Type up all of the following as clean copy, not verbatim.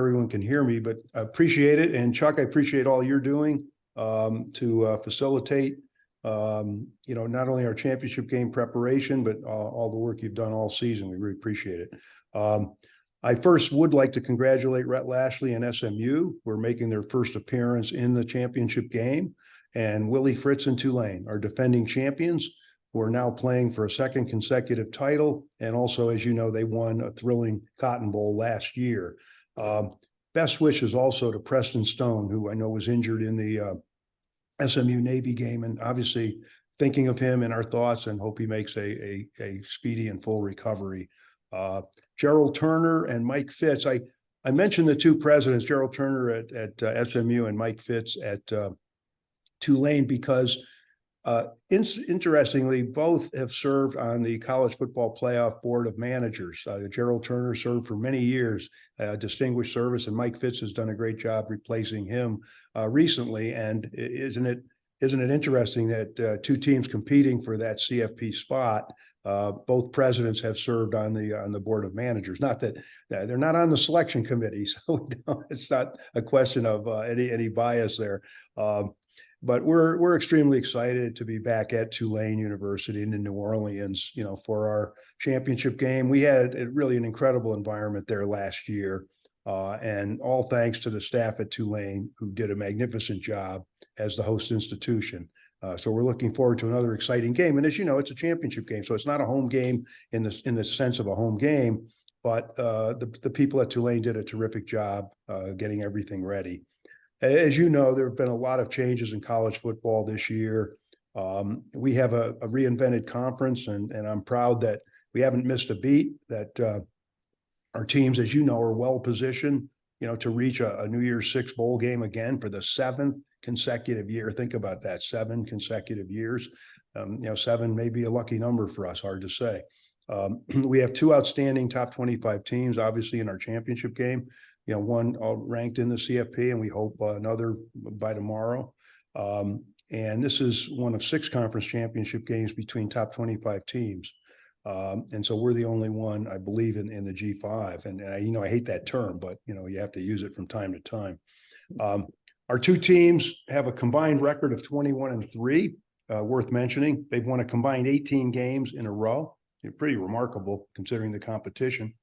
everyone can hear me, but I appreciate it. And Chuck, I appreciate all you're doing to facilitate, not only our championship game preparation, but all the work you've done all season. We really appreciate it. I first would like to congratulate Rhett Lashlee and SMU. We're making their first appearance in the championship game. And Willie Fritz and Tulane are defending champions who are now playing for a second consecutive title. And also, as you know, they won a thrilling Cotton Bowl last year. Best wishes also to Preston Stone, who I know was injured in the SMU Navy game, and obviously thinking of him in our thoughts and hope he makes a speedy and full recovery. Gerald Turner and Mike Fitz. I mentioned the two presidents, Gerald Turner at SMU and Mike Fitz at Tulane, because interestingly, both have served on the College Football Playoff Board of Managers. Gerald Turner served for many years, distinguished service, and Mike Fitz has done a great job replacing him recently. And isn't it interesting that two teams competing for that CFP spot, both presidents have served on the Board of Managers? Not that they're not on the selection committee, so it's not a question of any bias there. But we're extremely excited to be back at Tulane University in New Orleans, for our championship game. We had really an incredible environment there last year, and all thanks to the staff at Tulane, who did a magnificent job as the host institution. So we're looking forward to another exciting game. And as you know, it's a championship game, so it's not a home game in the sense of a home game, but the people at Tulane did a terrific job getting everything ready. As you know, there have been a lot of changes in college football this year. We have a reinvented conference, and I'm proud that we haven't missed a beat, that our teams, as you know, are well positioned, to reach a New Year's Six bowl game again for the seventh consecutive year. Think about that, 7 consecutive years. 7 may be a lucky number for us, hard to say. We have 2 outstanding top 25 teams, obviously, in our championship game. One ranked in the CFP, and we hope another by tomorrow. And this is one of 6 conference championship games between top 25 teams. And so we're the only one, I believe, in the G5. And I hate that term, but, you have to use it from time to time. Our 2 teams have a combined record of 21-3, worth mentioning. They've won a combined 18 games in a row. Pretty remarkable considering the competition.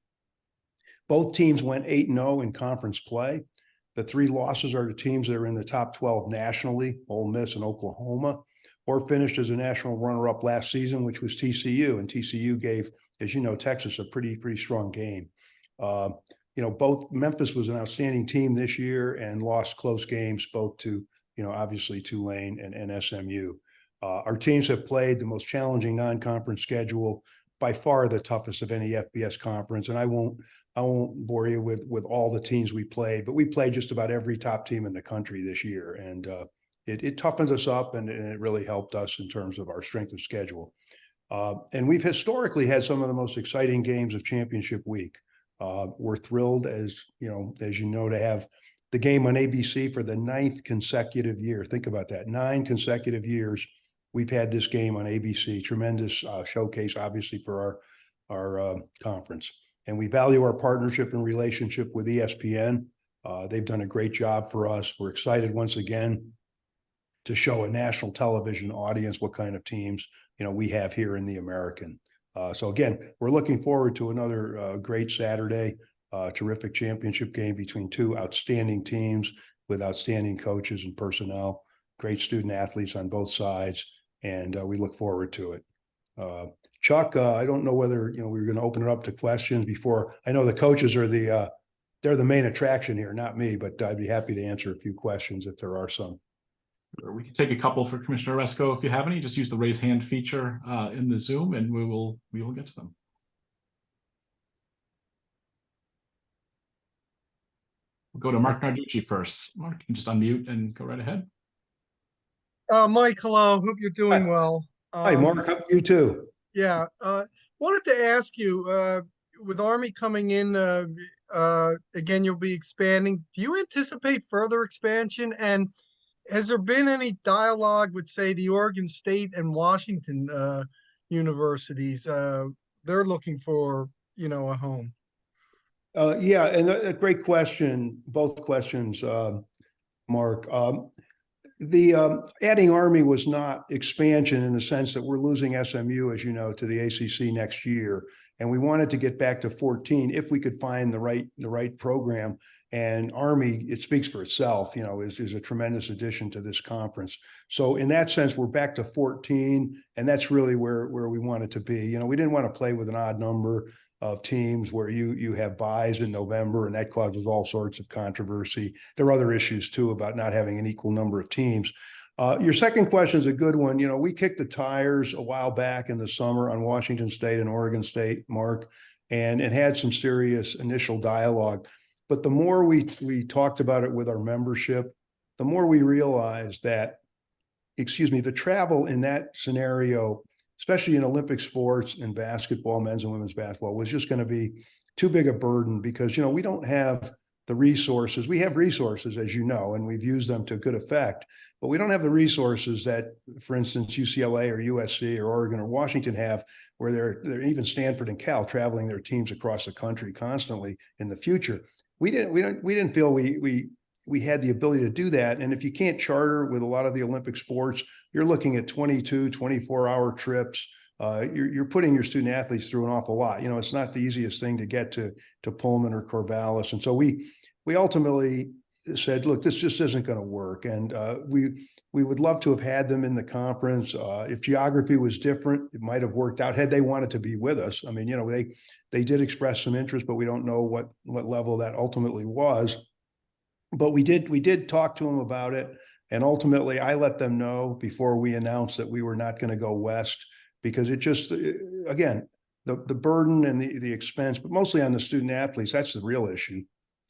Both teams went 8-0 in conference play. The 3 losses are to teams that are in the top 12 nationally, Ole Miss and Oklahoma, or finished as a national runner-up last season, which was TCU. And TCU gave, as you know, Texas a pretty strong game. Both Memphis was an outstanding team this year and lost close games, both to, obviously Tulane and SMU. Our teams have played the most challenging non-conference schedule, by far the toughest of any FBS conference. And I won't bore you with all the teams we played, but we played just about every top team in the country this year. And it toughens us up, and it really helped us in terms of our strength of schedule. And we've historically had some of the most exciting games of championship week. We're thrilled, as you know, to have the game on ABC for the 9th consecutive year. Think about that, 9 consecutive years we've had this game on ABC. Tremendous showcase, obviously, for our conference. And we value our partnership and relationship with ESPN. They've done a great job for us. We're excited once again to show a national television audience what kind of teams, we have here in the American. So again, we're looking forward to another great Saturday, terrific championship game between 2 outstanding teams with outstanding coaches and personnel, great student athletes on both sides, and we look forward to it. Chuck, I don't know whether we're going to open it up to questions before. I know the coaches are they're the main attraction here, not me, but I'd be happy to answer a few questions if there are some. We can take a couple for Commissioner Aresco if you have any. Just use the raise hand feature in the Zoom, and we will get to them. We'll go to Mark Narducci first. Mark, you can just unmute and go right ahead. Mike, hello. Hope you're doing well. Hi, Mark. You too. Yeah. Wanted to ask you, with Army coming in, again, you'll be expanding. Do you anticipate further expansion? And has there been any dialogue with, say, the Oregon State and Washington universities? They're looking for, a home. Yeah, and a great question, both questions, Mark. The adding Army was not expansion in the sense that we're losing SMU, as you know, to the ACC next year. And we wanted to get back to 14 if we could find the right program. And Army, it speaks for itself, is a tremendous addition to this conference. So in that sense, we're back to 14, and that's really where we want it to be. We didn't want to play with an odd number of teams where you have buys in November, and that causes all sorts of controversy. There are other issues too about not having an equal number of teams. Your second question is a good one. We kicked the tires a while back in the summer on Washington State and Oregon State, Mark, and it had some serious initial dialogue. But the more we talked about it with our membership, the more we realized that, the travel in that scenario, especially in Olympic sports and basketball, men's and women's basketball, was just going to be too big a burden because, we don't have the resources. We have resources, as you know, and we've used them to good effect, but we don't have the resources that, for instance, UCLA or USC or Oregon or Washington have, where they're even Stanford and Cal traveling their teams across the country constantly in the future. We didn't feel we had the ability to do that. And if you can't charter with a lot of the Olympic sports, you're looking at 22, 24-hour trips. You're putting your student athletes through an awful lot. It's not the easiest thing to get to Pullman or Corvallis. And so we ultimately said, look, this just isn't going to work. And we would love to have had them in the conference. If geography was different, it might have worked out had they wanted to be with us. I mean, they did express some interest, but we don't know what level that ultimately was. But we did talk to them about it. And ultimately, I let them know before we announced that we were not going to go west, because it just, again, the burden and the expense, but mostly on the student athletes, that's the real issue.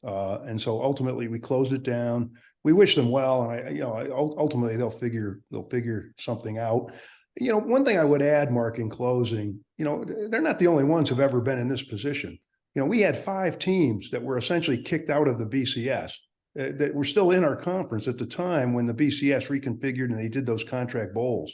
And so ultimately we closed it down. We wish them well. And ultimately they'll figure something out. One thing I would add, Mark, in closing, they're not the only ones who've ever been in this position. We had 5 teams that were essentially kicked out of the BCS. That were still in our conference at the time when the BCS reconfigured and they did those contract bowls.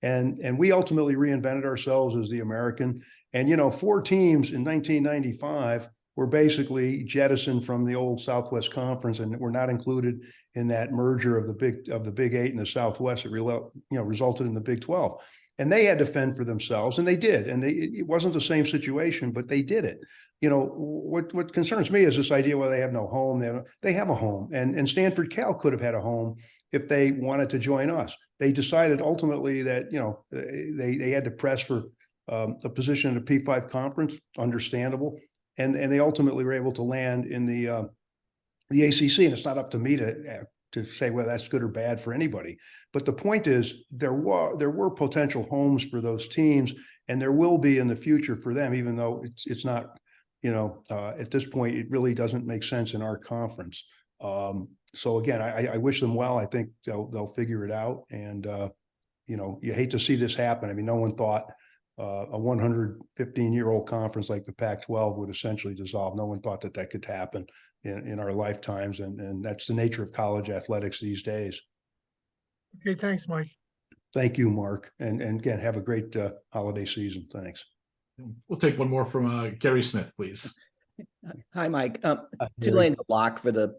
And we ultimately reinvented ourselves as the American. And, 4 teams in 1995 were basically jettisoned from the old Southwest Conference and were not included in that merger of the Big 8 and the Southwest that resulted in the Big 12. And they had to fend for themselves, and they did. And it wasn't the same situation, but they did it. What concerns me is this idea, well, they have no home. They have a home, and Stanford Cal could have had a home if they wanted to join us. They decided ultimately that, they had to press for a position in a P5 conference, understandable. And they ultimately were able to land in the ACC. And it's not up to me to say whether that's good or bad for anybody. But the point is, there were potential homes for those teams, and there will be in the future for them, even though it's not, at this point, it really doesn't make sense in our conference. So again, I wish them well. I think they'll figure it out. And, you hate to see this happen. I mean, no one thought a 115-year-old conference like the Pac-12 would essentially dissolve. No one thought that could happen in our lifetimes. And that's the nature of college athletics these days. Okay, thanks, Mike. Thank you, Mark. And again, have a great holiday season. Thanks. We'll take one more from Gary Smith, please. Hi, Mike. Tulane's a lock for the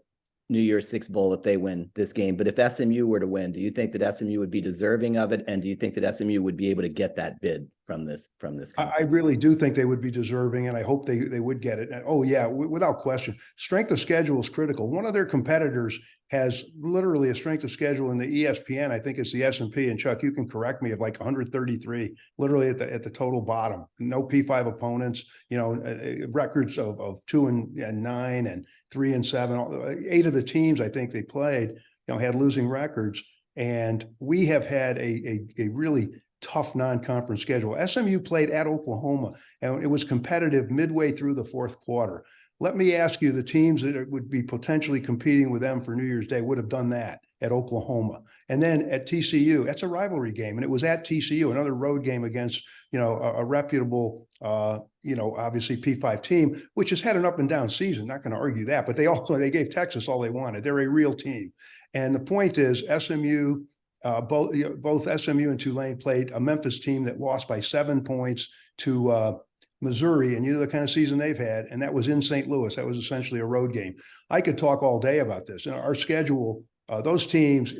New Year's Six Bowl if they win this game. But if SMU were to win, do you think that SMU would be deserving of it? And do you think that SMU would be able to get that bid from this? I really do think they would be deserving, and I hope they would get it. And, oh yeah, without question, strength of schedule is critical. One of their competitors has literally a strength of schedule in the ESPN. I think it's the S&P, and Chuck, you can correct me, of like 133, literally at the total bottom. No P5 opponents. Records of 2-9 and 3-7. 8 of the teams I think they played, had losing records, and we have had a really tough non-conference schedule. SMU played at Oklahoma, and it was competitive midway through the 4th quarter. Let me ask you, the teams that would be potentially competing with them for New Year's Day would have done that at Oklahoma. And then at TCU, that's a rivalry game, and it was at TCU, another road game against, a reputable, obviously P5 team, which has had an up and down season. Not going to argue that, but they gave Texas all they wanted. They're a real team. And the point is, SMU, both SMU and Tulane played a Memphis team that lost by 7 points to Missouri, and you know the kind of season they've had, and that was in St. Louis. That was essentially a road game. I could talk all day about this. And our schedule, those teams,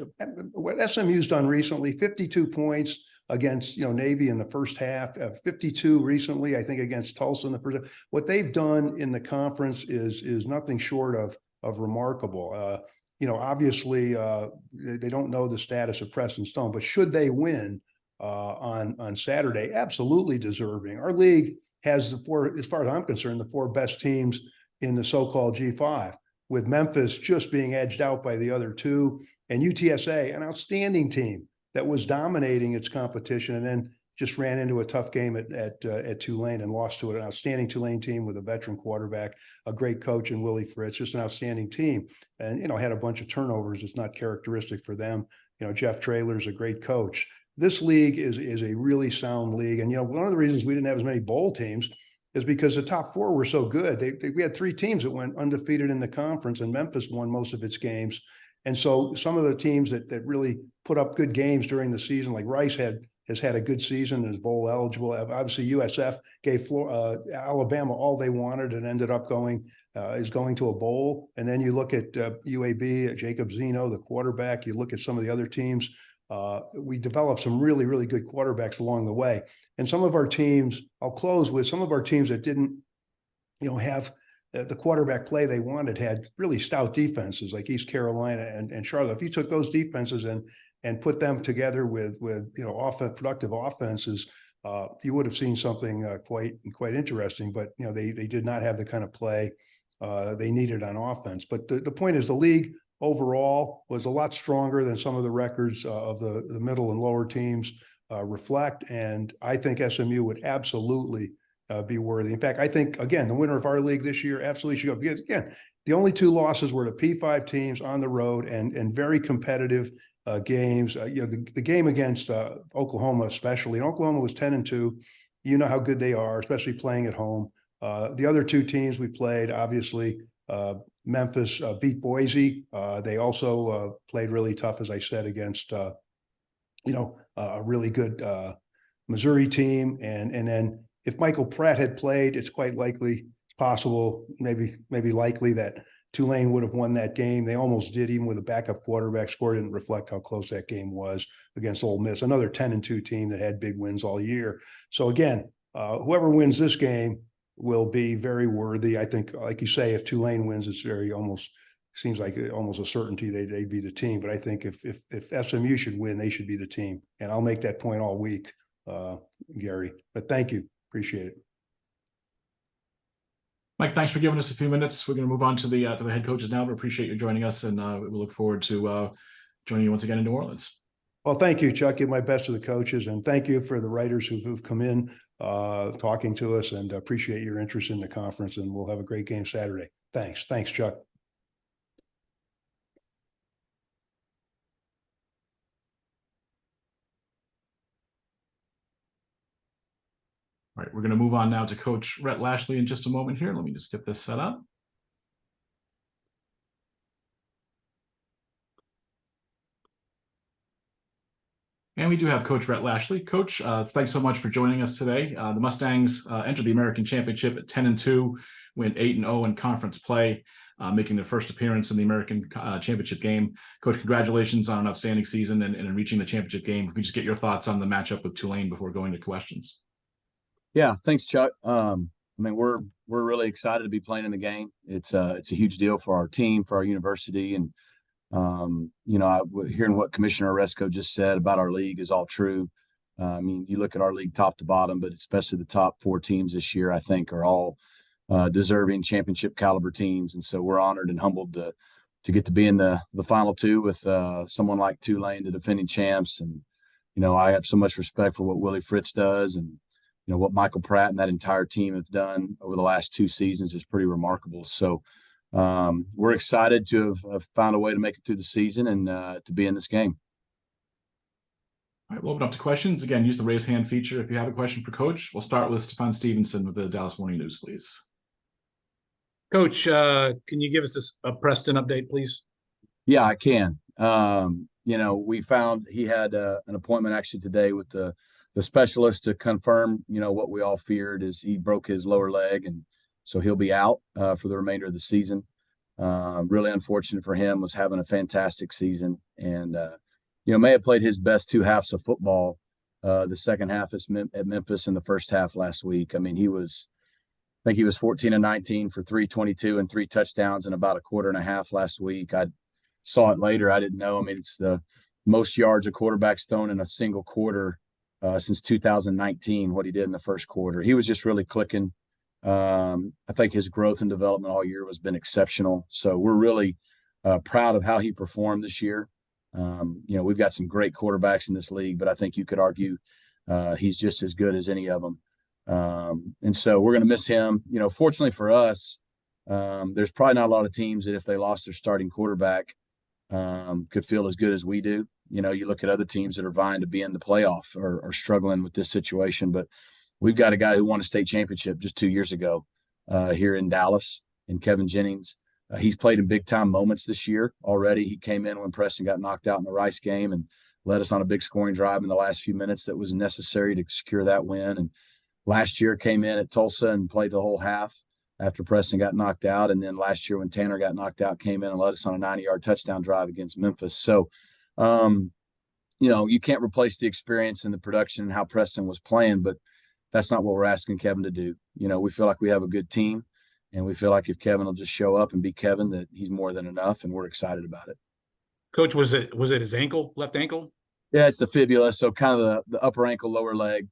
what SMU's done recently, 52 points against Navy in the first half, 52 recently, I think, against Tulsa in the first half. What they've done in the conference is nothing short of remarkable. Obviously they don't know the status of Preston Stone, but should they win on Saturday, absolutely deserving. Our league has the four, as far as I'm concerned, the four best teams in the so-called G5, with Memphis just being edged out by the other two, and UTSA, an outstanding team that was dominating its competition and then just ran into a tough game at Tulane and lost to an outstanding Tulane team with a veteran quarterback, a great coach in Willie Fritz, just an outstanding team. And, had a bunch of turnovers. It's not characteristic for them. Jeff Traylor's a great coach. This league is a really sound league. And, one of the reasons we didn't have as many bowl teams is because the top four were so good. We had three teams that went undefeated in the conference, and Memphis won most of its games. And so some of the teams that really put up good games during the season, like Rice has had a good season and is bowl eligible. Obviously, USF gave Alabama all they wanted and ended up going to a bowl. And then you look at UAB, Jacob Zeno, the quarterback. You look at some of the other teams. We developed some really, really good quarterbacks along the way. And some of our teams, I'll close with some of our teams that didn't, have the quarterback play they wanted, had really stout defenses like East Carolina and Charlotte. If you took those defenses and put them together with productive offenses, you would have seen something quite interesting. But they did not have the kind of play they needed on offense. But the point is, the league overall was a lot stronger than some of the records of the middle and lower teams reflect. And I think SMU would absolutely be worthy. In fact, I think, again, the winner of our league this year absolutely should go, because, again, the only two losses were to P5 teams on the road and very competitive games. The game against Oklahoma, especially, and Oklahoma was 10-2. You know how good they are, especially playing at home. The other two teams we played, obviously, Memphis beat Boise. They also played really tough, as I said, against a really good Missouri team. And then if Michael Pratt had played, it's quite likely, it's possible, maybe likely, that Tulane would have won that game. They almost did, even with a backup quarterback. Score didn't reflect how close that game was against Ole Miss, another 10-2 team that had big wins all year. So again, whoever wins this game will be very worthy. I think, like you say, if Tulane wins, it's seems like almost a certainty they'd be the team. But I think if SMU should win, they should be the team. And I'll make that point all week, Gary. But thank you. Appreciate it. Mike, thanks for giving us a few minutes. We're going to move on to the head coaches now. We appreciate you joining us, and we look forward to joining you once again in New Orleans. Well, thank you, Chuck. Give my best to the coaches, and thank you for the writers who've come in talking to us, and appreciate your interest in the conference. And we'll have a great game Saturday. Thanks, Chuck. All right, we're going to move on now to Coach Rhett Lashley in just a moment here. Let me just get this set up. And we do have Coach Rhett Lashley. Coach, thanks so much for joining us today. The Mustangs entered the American Championship at 10-2, went 8-0 in conference play, making their first appearance in the American Championship game. Coach, congratulations on an outstanding season and in reaching the championship game. If we just get your thoughts on the matchup with Tulane before going to questions. Yeah, thanks, Chuck. We're really excited to be playing in the game. It's a huge deal for our team, for our university, and hearing what Commissioner Aresco just said about our league is all true. You look at our league top to bottom, but especially the top four teams this year, I think, are all deserving championship caliber teams, and so we're honored and humbled to get to be in the final two with someone like Tulane, the defending champs. And I have so much respect for what Willie Fritz does, and what Michael Pratt and that entire team have done over the last two seasons is pretty remarkable. So we're excited to have found a way to make it through the season and to be in this game. All right, we'll open up to questions. Again, use the raise hand feature if you have a question for Coach. We'll start with Stefan Stevenson with the Dallas Morning News, please. Coach, can you give us a Preston update, please? Yeah, I can. We found he had an appointment actually today with the the specialist to confirm, what we all feared is he broke his lower leg, and so he'll be out for the remainder of the season. Really unfortunate for him, was having a fantastic season, and may have played his best 2 halves of football. The second half at Memphis and the first half last week. I mean, I think he was 14 and 19 for 322 and 3 touchdowns in about a quarter and a half last week. I saw it later. I didn't know. I mean, it's the most yards a quarterback's thrown in a single quarter since 2019, what he did in the first quarter. He was just really clicking. I think his growth and development all year has been exceptional. So we're really proud of how he performed this year. We've got some great quarterbacks in this league, but I think you could argue he's just as good as any of them. And so we're going to miss him. Fortunately for us, there's probably not a lot of teams that if they lost their starting quarterback could feel as good as we do. You look at other teams that are vying to be in the playoff or struggling with this situation, but we've got a guy who won a state championship just 2 years ago here in Dallas, in Kevin Jennings. He's played in big-time moments this year already. He came in when Preston got knocked out in the Rice game and led us on a big scoring drive in the last few minutes that was necessary to secure that win. And last year came in at Tulsa and played the whole half after Preston got knocked out. And then last year when Tanner got knocked out, came in and led us on a 90-yard touchdown drive against Memphis. So, you can't replace the experience and the production and how Preston was playing, but that's not what we're asking Kevin to do. We feel like we have a good team. And we feel like if Kevin will just show up and be Kevin, that he's more than enough, and we're excited about it. Coach, was it his ankle, left ankle? Yeah, it's the fibula, so kind of the upper ankle, lower leg.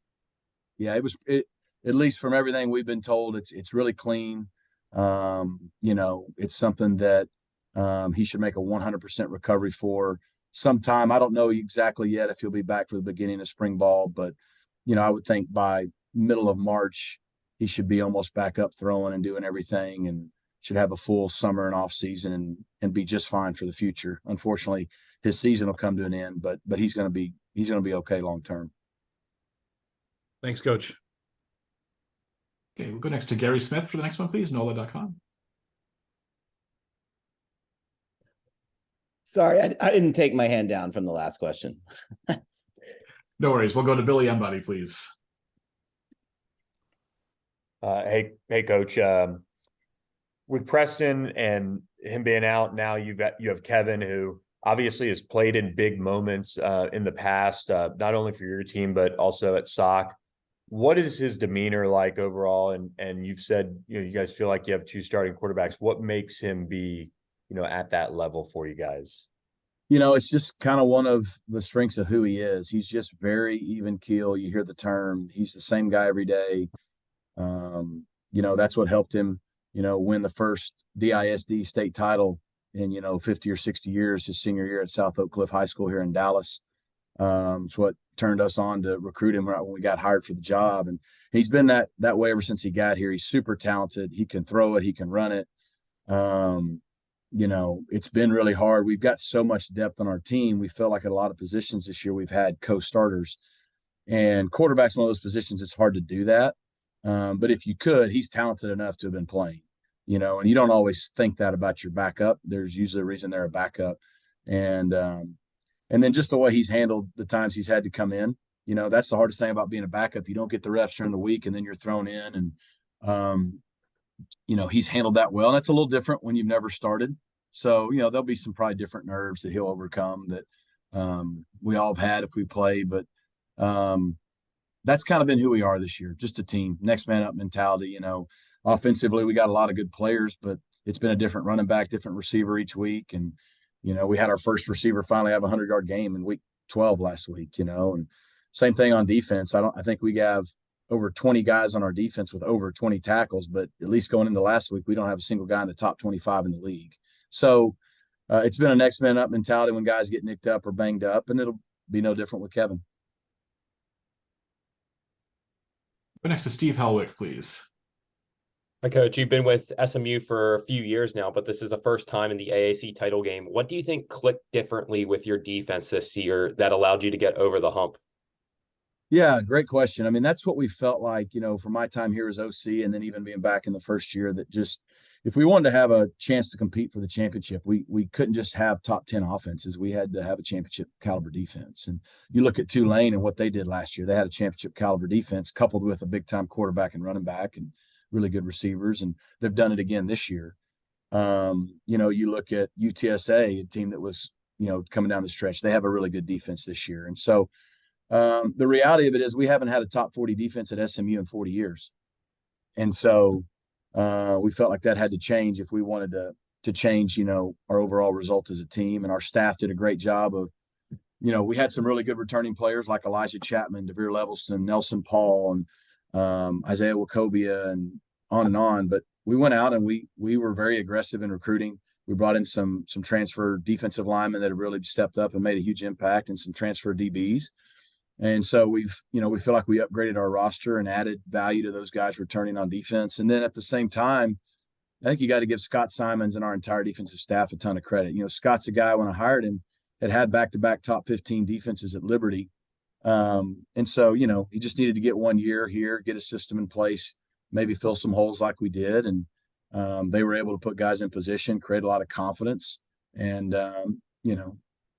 Yeah, at least from everything we've been told, it's really clean. It's something that he should make a 100% recovery for sometime. I don't know exactly yet if he'll be back for the beginning of spring ball, but I would think by middle of March he should be almost back up throwing and doing everything, and should have a full summer and off season and be just fine for the future. Unfortunately, his season will come to an end, but he's going to be okay long term. Thanks, Coach. Okay, we'll go next to Gary Smith for the next one, please. NOLA.com. Sorry, I didn't take my hand down from the last question. No worries. We'll go to Billy Embody, please. Hey, Coach. With Preston and him being out now, you have Kevin, who obviously has played in big moments in the past, not only for your team but also at SOC. What is his demeanor like overall? And you've said you guys feel like you have 2 starting quarterbacks. What makes him be at that level for you guys? It's just kind of one of the strengths of who he is. He's just very even keel. You hear the term. He's the same guy every day. That's what helped him, win the first DISD state title in, 50 or 60 years, his senior year at South Oak Cliff High School here in Dallas. It's what turned us on to recruit him right when we got hired for the job. And he's been that way ever since he got here. He's super talented. He can throw it. He can run it. It's been really hard. We've got so much depth on our team. We feel like at a lot of positions this year, we've had co-starters, and quarterback's one of those positions. It's hard to do that. But if you could, he's talented enough to have been playing, and you don't always think that about your backup. There's usually a reason they're a backup. And then just the way he's handled the times he's had to come in, that's the hardest thing about being a backup. You don't get the reps during the week and then you're thrown in, and, he's handled that well. And that's a little different when you've never started. So, there'll be some probably different nerves that he'll overcome that we all have had if we play, but that's kind of been who we are this year, just a team, next man up mentality. Offensively, we got a lot of good players, but it's been a different running back, different receiver each week. And, we had our first receiver finally have a 100-yard game in week 12 last week, and same thing on defense. I think we have over 20 guys on our defense with over 20 tackles, but at least going into last week, we don't have a single guy in the top 25 in the league. So it's been a next man up mentality when guys get nicked up or banged up, and it'll be no different with Kevin. Go next to Steve Helwick, please. Hi, Coach. You've been with SMU for a few years now, but this is the first time in the AAC title game. What do you think clicked differently with your defense this year that allowed you to get over the hump? Yeah, great question. I mean, that's what we felt like, for my time here as OC and then even being back in the first year, that just if we wanted to have a chance to compete for the championship, we couldn't just have top 10 offenses. We had to have a championship caliber defense. And you look at Tulane and what they did last year. They had a championship caliber defense coupled with a big time quarterback and running back and really good receivers. And they've done it again this year. You look at UTSA, a team that was, coming down the stretch. They have a really good defense this year. And so the reality of it is we haven't had a top 40 defense at SMU in 40 years. And so we felt like that had to change if we wanted to change, our overall result as a team. And our staff did a great job of, we had some really good returning players like Elijah Chapman, DeVere Levelston, Nelson Paul, and Isaiah Wacobia, and on. But we went out and we were very aggressive in recruiting. We brought in some transfer defensive linemen that have really stepped up and made a huge impact, and some transfer DBs. And so we feel like we upgraded our roster and added value to those guys returning on defense. And then at the same time, I think you got to give Scott Simons and our entire defensive staff a ton of credit. Scott's a guy, when I hired him, had back-to-back top 15 defenses at Liberty. And so, he just needed to get 1 year here, get a system in place, maybe fill some holes like we did. And they were able to put guys in position, create a lot of confidence. And,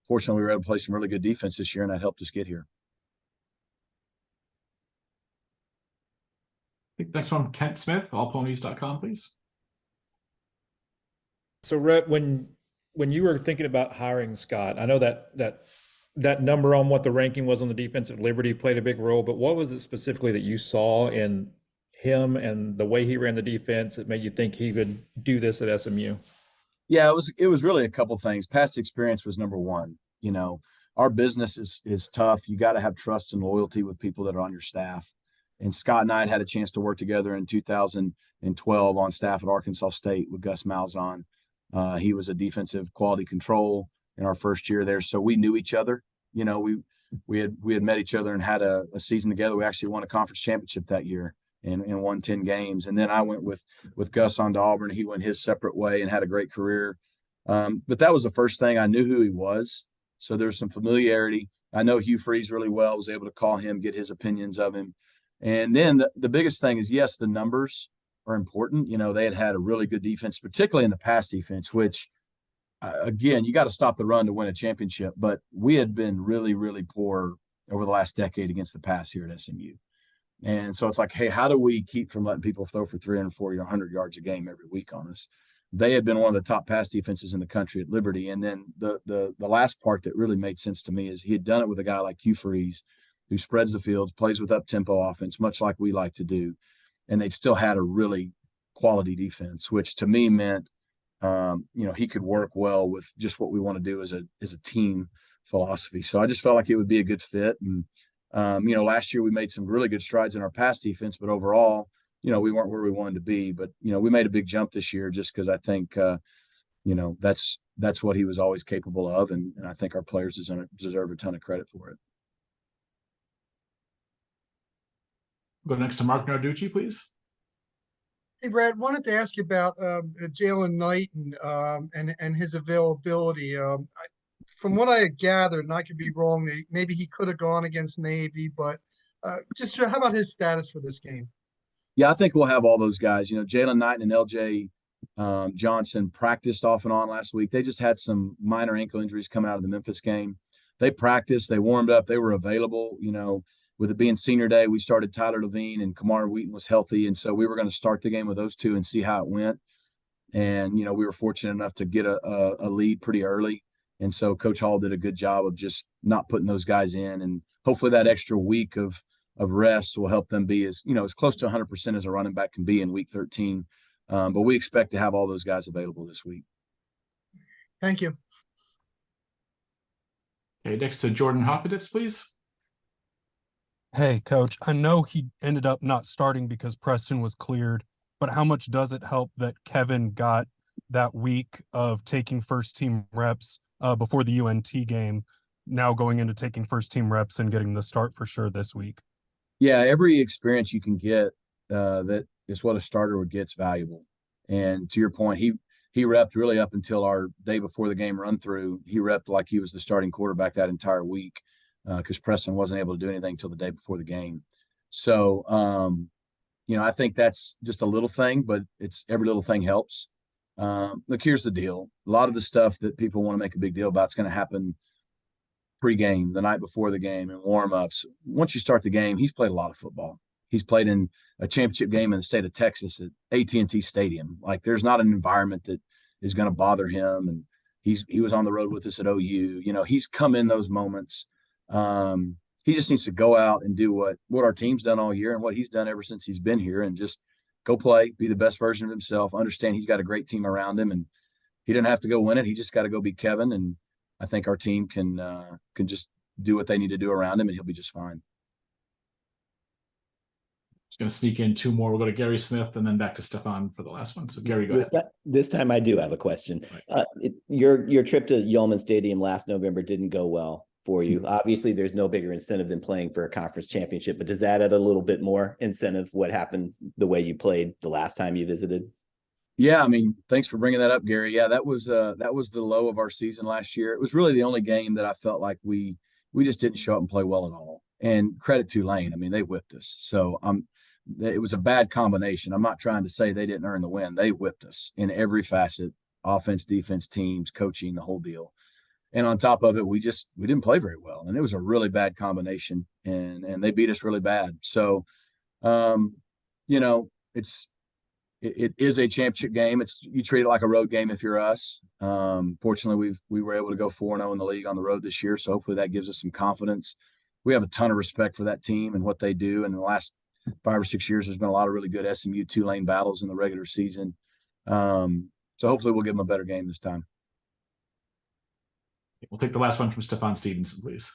fortunately, we were able to play some really good defense this year, and that helped us get here. Next one, Kent Smith, allponies.com, please. So, Rhett, when you were thinking about hiring Scott, I know that number on what the ranking was on the defense at Liberty played a big role, but what was it specifically that you saw in him and the way he ran the defense that made you think he would do this at SMU? Yeah, it was really a couple things. Past experience was number one. Our business is tough. You got to have trust and loyalty with people that are on your staff. And Scott and I had a chance to work together in 2012 on staff at Arkansas State with Gus Malzahn. He was a defensive quality control in our first year there, so we knew each other. We had met each other and had a season together. We actually won a conference championship that year and won 10 games. And then I went with Gus on to Auburn. He went his separate way and had a great career. But that was the first thing. I knew who he was, so there's some familiarity. I know Hugh Freeze really well. Was able to call him, get his opinions of him. And then the biggest thing is, yes, the numbers are important. They had a really good defense, particularly in the pass defense, which, again, you got to stop the run to win a championship. But we had been really, really poor over the last decade against the pass here at SMU. And so it's like, hey, how do we keep from letting people throw for 340 or 100 yards a game every week on us? They had been one of the top pass defenses in the country at Liberty. And then the last part that really made sense to me is he had done it with a guy like Hugh Freeze, who spreads the field, plays with up-tempo offense, much like we like to do. And they still had a really quality defense, which to me meant, he could work well with just what we want to do as a team philosophy. So I just felt like it would be a good fit. And, last year we made some really good strides in our pass defense, but overall, we weren't where we wanted to be. But, we made a big jump this year just because I think, that's what he was always capable of. And I think our players deserve a ton of credit for it. Go next to Mark Narducci, please. Hey, Brad, wanted to ask you about Jalen Knight and his availability. From what I had gathered, and I could be wrong, maybe he could have gone against Navy, but just how about his status for this game? Yeah, I think we'll have all those guys. Jalen Knight and LJ Johnson practiced off and on last week. They just had some minor ankle injuries coming out of the Memphis game. They practiced, they warmed up, they were available. With it being senior day, we started Tyler Levine and Kamar Wheaton was healthy. And so we were going to start the game with those two and see how it went. And, we were fortunate enough to get a lead pretty early. And so Coach Hall did a good job of just not putting those guys in. And hopefully that extra week of rest will help them be as close to 100% as a running back can be in week 13. But we expect to have all those guys available this week. Thank you. Okay, next to Jordan Hoffeditz, please. Hey, Coach, I know he ended up not starting because Preston was cleared, but how much does it help that Kevin got that week of taking first team reps before the UNT game, now going into taking first team reps and getting the start for sure this week? Yeah, every experience you can get that is what a starter would get is valuable. And to your point, he repped really up until our day before the game run through. He repped like he was the starting quarterback that entire week. because Preston wasn't able to do anything till the day before the game. So, I think that's just a little thing, but it's every little thing helps. Look, here's the deal. A lot of the stuff that people want to make a big deal about is going to happen pre-game, the night before the game, and warm-ups. Once you start the game, he's played a lot of football. He's played in a championship game in the state of Texas at AT&T Stadium. Like, there's not an environment that is going to bother him. And he was on the road with us at OU. He's come in those moments. He just needs to go out and do what our team's done all year and what he's done ever since he's been here, and just go play, be the best version of himself, understand he's got a great team around him, and he didn't have to go win it. He just got to go be Kevin. And I think our team can just do what they need to do around him, and he'll be just fine. Just going to sneak in two more. We'll go to Gary Smith and then back to Stefan for the last one. So Gary, go ahead. This time I do have a question. Your trip to Yeoman Stadium last November didn't go well for you. Obviously, there's no bigger incentive than playing for a conference championship, but does that add a little bit more incentive what happened the way you played the last time you visited? Yeah, thanks for bringing that up, Gary. Yeah, that was the low of our season last year. It was really the only game that I felt like we just didn't show up and play well at all. And credit to Tulane. They whipped us. So it was a bad combination. I'm not trying to say they didn't earn the win. They whipped us in every facet: offense, defense, teams, coaching, the whole deal. And on top of it, we didn't play very well. And it was a really bad combination, and they beat us really bad. So, it is a championship game. You treat it like a road game if you're us. Fortunately, we were able to go 4-0 in the league on the road this year. So hopefully that gives us some confidence. We have a ton of respect for that team and what they do. And in the last 5 or 6 years, there's been a lot of really good SMU Tulane battles in the regular season. So hopefully we'll give them a better game this time. We'll take the last one from Stefan Stevenson, please.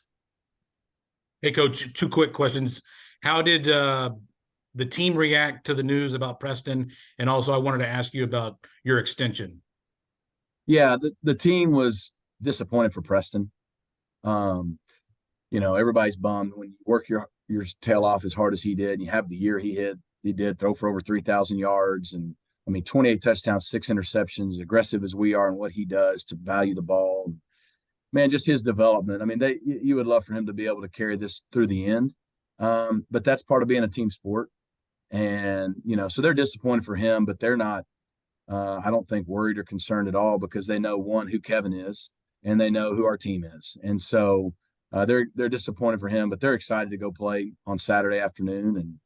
Hey, Coach, 2 quick questions. How did the team react to the news about Preston? And also I wanted to ask you about your extension. Yeah, the team was disappointed for Preston. Everybody's bummed when you work your tail off as hard as he did, and you have the year he did throw for over 3,000 yards, and 28 touchdowns, 6 interceptions, aggressive as we are and what he does to value the ball. Man, just his development. You would love for him to be able to carry this through the end. But that's part of being a team sport. And, so they're disappointed for him, but they're not, I don't think, worried or concerned at all, because they know, one, who Kevin is, and they know who our team is. And so they're disappointed for him, but they're excited to go play on Saturday afternoon.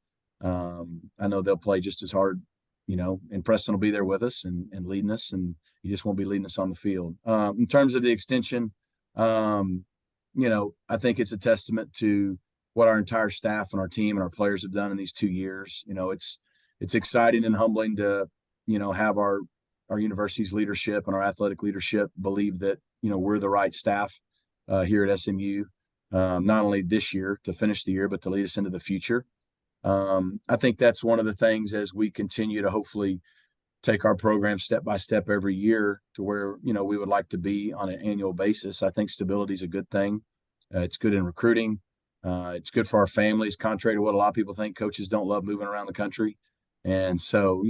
And I know they'll play just as hard, and Preston will be there with us and leading us, and he just won't be leading us on the field. In terms of the extension, I think it's a testament to what our entire staff and our team and our players have done in these 2 years. It's exciting and humbling to, have our university's leadership and our athletic leadership believe that, we're the right staff here at SMU, not only this year to finish the year, but to lead us into the future. I think that's one of the things as we continue to hopefully take our program step by step every year to where, we would like to be on an annual basis. I think stability is a good thing. It's good in recruiting. It's good for our families, contrary to what a lot of people think. Coaches don't love moving around the country. And so,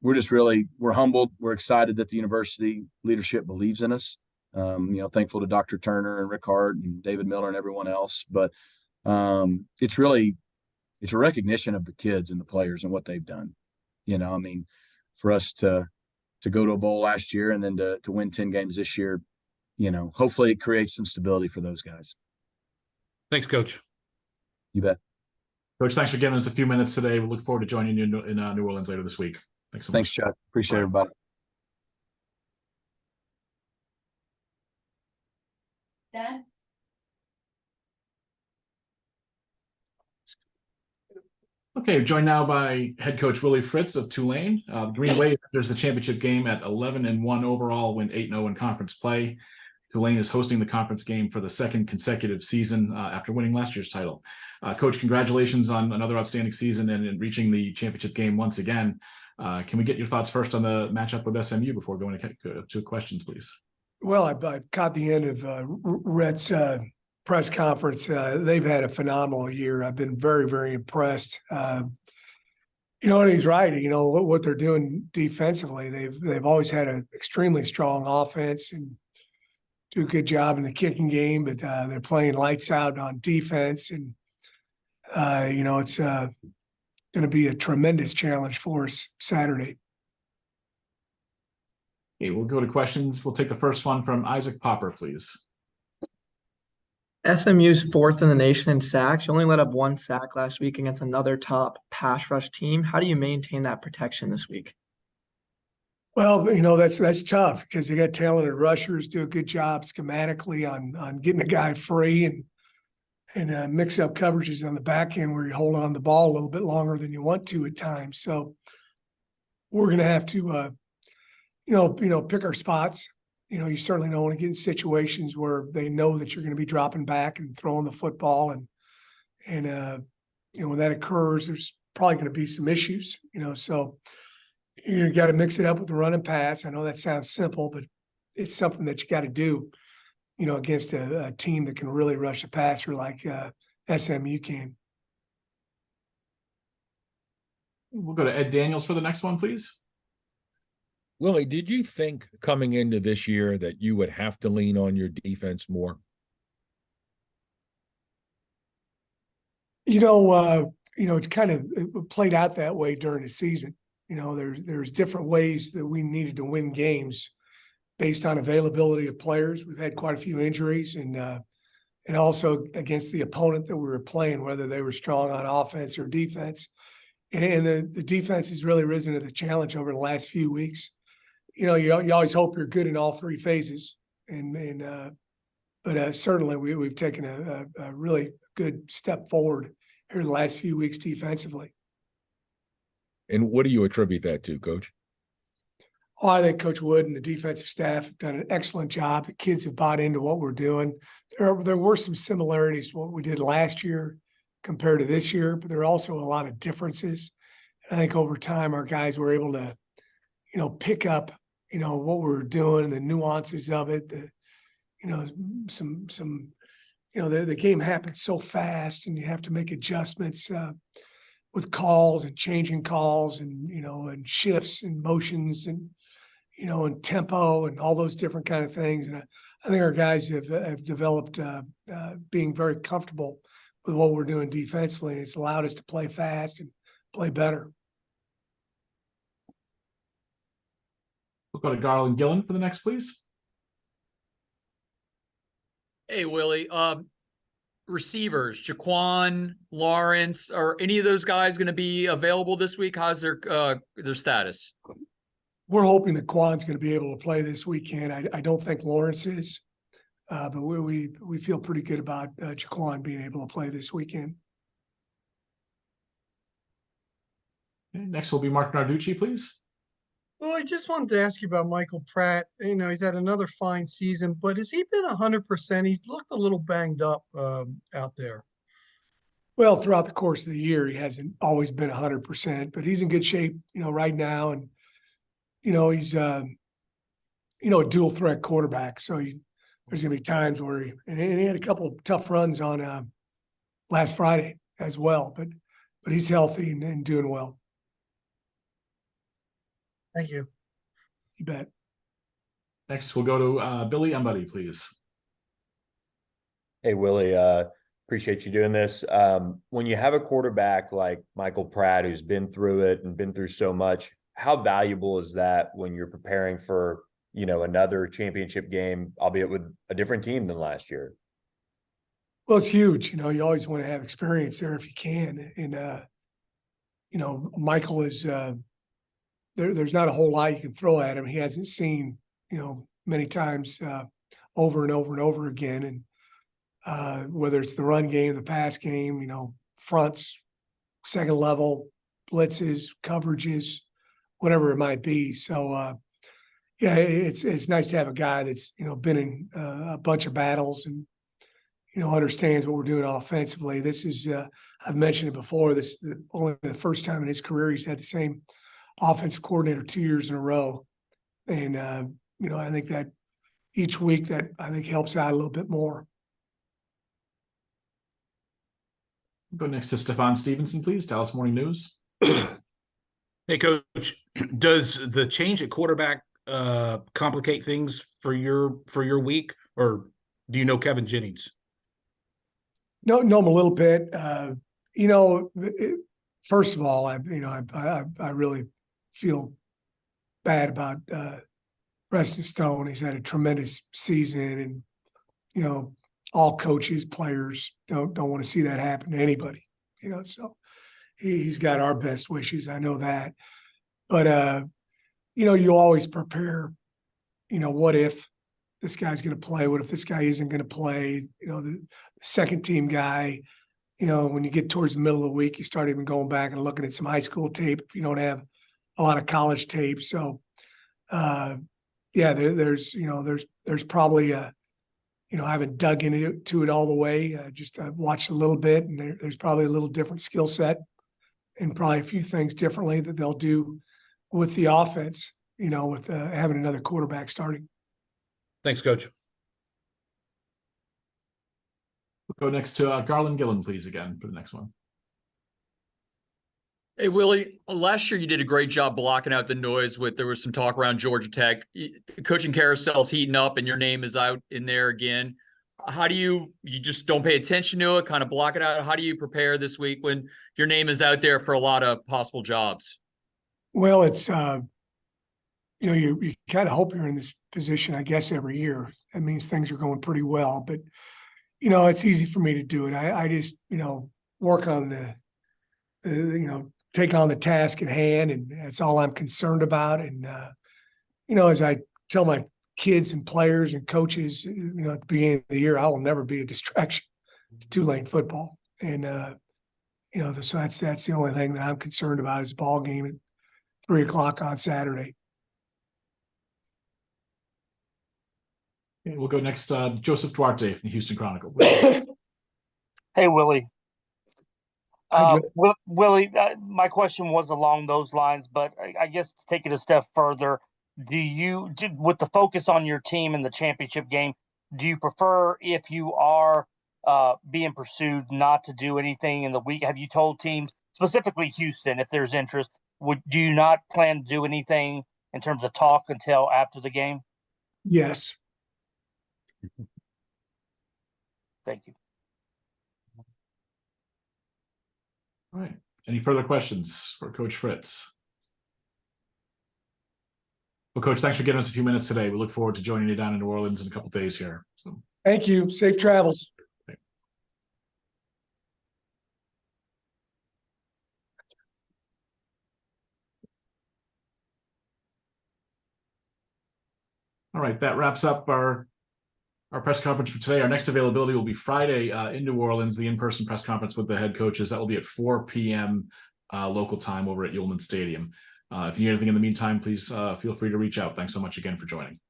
we're humbled. We're excited that the university leadership believes in us. Thankful to Dr. Turner and Rick Hart and David Miller and everyone else. But it's a recognition of the kids and the players and what they've done. For us to go to a bowl last year and then to win 10 games this year, hopefully it creates some stability for those guys. Thanks, Coach. You bet. Coach, thanks for giving us a few minutes today. We look forward to joining you in New Orleans later this week. Thanks so much. Thanks, Chuck. Appreciate everybody. Dad? Okay, joined now by head coach Willie Fritz of Tulane. Green Wave enters the championship game at 11-1 overall, win 8-0 in conference play. Tulane is hosting the conference game for the 2nd consecutive season after winning last year's title. Coach, congratulations on another outstanding season and in reaching the championship game once again. Can we get your thoughts first on the matchup with SMU before going to questions, please? Well, I caught the end of Rhett's press conference. They've had a phenomenal year. I've been very, very impressed. And he's right. What they're doing defensively. They've always had an extremely strong offense, and do a good job in the kicking game, but they're playing lights out on defense, and it's going to be a tremendous challenge for us Saturday. Okay, we'll go to questions. We'll take the first one from Isaac Popper, please. SMU's fourth in the nation in sacks. You only let up 1 sack last week against another top pass rush team. How do you maintain that protection this week? Well, that's tough because you got talented rushers do a good job schematically on getting a guy free and mix up coverages on the back end where you hold on the ball a little bit longer than you want to at times. So we're going to have to, pick our spots. You certainly don't want to get in situations where they know that you're going to be dropping back and throwing the football, and when that occurs, there's probably going to be some issues. So you got to mix it up with the run and pass. I know that sounds simple, but it's something that you got to do, against a team that can really rush the passer like SMU can. We'll go to Ed Daniels for the next one, please. Willie, did you think coming into this year that you would have to lean on your defense more? It kind of played out that way during the season. There's different ways that we needed to win games based on availability of players. We've had quite a few injuries, and also against the opponent that we were playing, whether they were strong on offense or defense. And the defense has really risen to the challenge over the last few weeks. You always hope you're good in all 3 phases, but certainly we've taken a really good step forward here the last few weeks defensively. And what do you attribute that to, Coach? Oh, I think Coach Wood and the defensive staff have done an excellent job. The kids have bought into what we're doing. There were some similarities to what we did last year compared to this year, but there are also a lot of differences. And I think over time our guys were able to, pick up, what we're doing and the nuances of it. The game happens so fast, and you have to make adjustments with calls and changing calls and and shifts and motions and and tempo and all those different kind of things. And I think our guys have developed being very comfortable with what we're doing defensively, and it's allowed us to play fast and play better. We'll go to Garland Gillen for the next, please. Hey, Willie. Receivers, Jaquan, Lawrence, are any of those guys going to be available this week? How's their status? We're hoping that Quan's going to be able to play this weekend. I don't think Lawrence is, but we feel pretty good about Jaquan being able to play this weekend. Okay, next will be Mark Narducci, please. Well, I just wanted to ask you about Michael Pratt. He's had another fine season, but has he been 100%? He's looked a little banged up out there. Well, throughout the course of the year, he hasn't always been 100%, but he's in good shape, right now. And, he's, a dual threat quarterback. So there's going to be times where he had a couple of tough runs on last Friday as well, but he's healthy and doing well. Thank you. You bet. Next, we'll go to Billy Embody, please. Hey, Willie, appreciate you doing this. When you have a quarterback like Michael Pratt, who's been through it and been through so much, how valuable is that when you're preparing for, another championship game, albeit with a different team than last year? Well, it's huge. You always want to have experience there if you can. And, Michael is there's not a whole lot you can throw at him. He hasn't seen, many times over and over and over again. And whether it's the run game, the pass game, fronts, second level, blitzes, coverages, whatever it might be. So, it's nice to have a guy that's, been in a bunch of battles and, understands what we're doing offensively. This is, I've mentioned it before, this is only the first time in his career he's had the same offensive coordinator 2 years in a row. And, I think that each week that helps out a little bit more. Go next to Stefan Stevenson, please. Dallas Morning News. Hey, Coach, does the change at quarterback complicate things for your week, or do you know Kevin Jennings? Know him a little bit. First of all, I really feel bad about Preston Stone. He's had a tremendous season, and all coaches, players don't want to see that happen to anybody. So he's got our best wishes. I know that, but you always prepare. What if this guy's going to play? What if this guy isn't going to play? The second team guy. When you get towards the middle of the week, you start even going back and looking at some high school tape if you don't have a lot of college tape. So, there's probably I haven't dug into it all the way. Just watched a little bit, and there's probably a little different skill set and probably a few things differently that they'll do with the offense. With having another quarterback starting. Thanks, Coach. We'll go next to Garland Gillen, please, again, for the next one. Hey, Willie, last year you did a great job blocking out the noise there was some talk around Georgia Tech. Coaching carousel's heating up and your name is out in there again. How do you just don't pay attention to it, kind of block it out? How do you prepare this week when your name is out there for a lot of possible jobs? Well, it's, you kind of hope you're in this position, I guess, every year. That means things are going pretty well, but it's easy for me to do it. I just, work on take on the task at hand, and that's all I'm concerned about. And, as I tell my kids and players and coaches, at the beginning of the year, I will never be a distraction to Tulane football. And, so that's the only thing that I'm concerned about is the ball game at 3:00 on Saturday. Okay, we'll go next to Joseph Duarte from the Houston Chronicle. Hey, Willie. Hi, Willie, my question was along those lines, but I guess to take it a step further, with the focus on your team in the championship game, do you prefer, if you are being pursued, not to do anything in the week? Have you told teams, specifically Houston, if there's interest, do you not plan to do anything in terms of talk until after the game? Yes. Thank you. All right. Any further questions for Coach Fritz? Well, Coach, thanks for giving us a few minutes today. We look forward to joining you down in New Orleans in a couple of days here. So. Thank you. Safe travels. All right, that wraps up our press conference for today. Our next availability will be Friday in New Orleans, the in-person press conference with the head coaches. That will be at 4 p.m. Local time over at Yulman Stadium. If you need anything in the meantime, please feel free to reach out. Thanks so much again for joining.